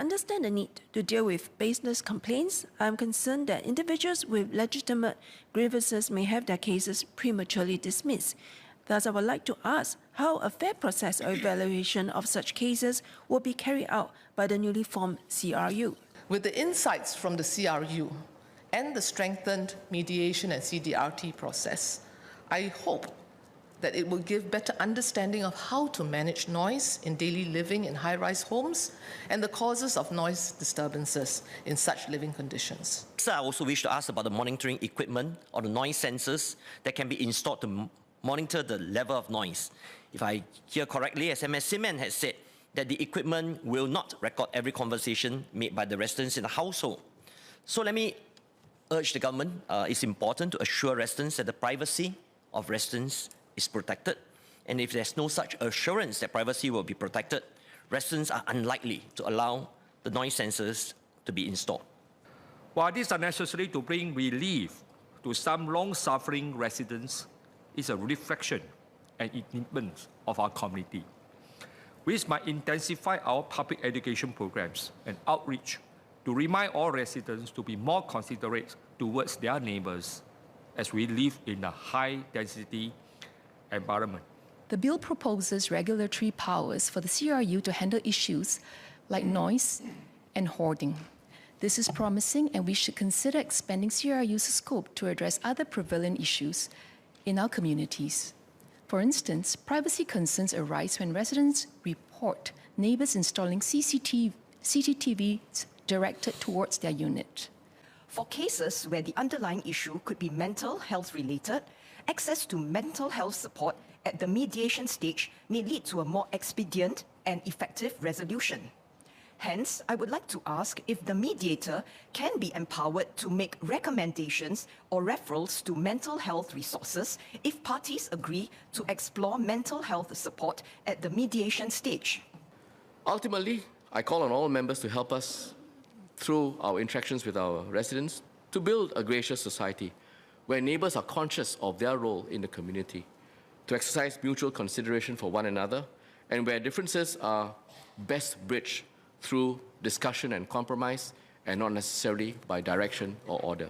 understand the need to deal with baseless complaints, I am concerned that individuals with legitimate grievances may have their cases prematurely dismissed. Thus, I would like to ask how a fair process of evaluation of such cases will be carried out by the newly formed CRU. With the insights from the CRU and the strengthened mediation and CDRT process, I hope that it will give better understanding of how to manage noise in daily living in high-rise homes and the causes of noise disturbances in such living conditions. I also wish to ask about the monitoring equipment or the noise sensors that can be installed to monitor the level of noise. If I hear correctly, SMS Simen has said that the equipment will not record every conversation made by the residents in the household. So let me urge the government, it's important to assure residents that the privacy of residents is protected. And if there's no such assurance that privacy will be protected, residents are unlikely to allow the noise sensors to be installed. While these are necessary to bring relief to some long-suffering residents, it's a reflection and commitment of our community. We might intensify our public education programs and outreach to remind all residents to be more considerate towards their neighbours as we live in a high-density environment. The bill proposes regulatory powers for the CRU to handle issues like noise and hoarding. This is promising, and we should consider expanding CRU's scope to address other prevalent issues in our communities. For instance, privacy concerns arise when residents report neighbours installing CCTVs directed towards their unit. For cases where the underlying issue could be mental health related, access to mental health support at the mediation stage may lead to a more expedient and effective resolution. Hence, I would like to ask if the mediator can be empowered to make recommendations or referrals to mental health resources if parties agree to explore mental health support at the mediation stage. Ultimately, I call on all members to help us through our interactions with our residents to build a gracious society where neighbours are conscious of their role in the community, to exercise mutual consideration for one another, and where differences are best bridged through discussion and compromise, and not necessarily by direction or order.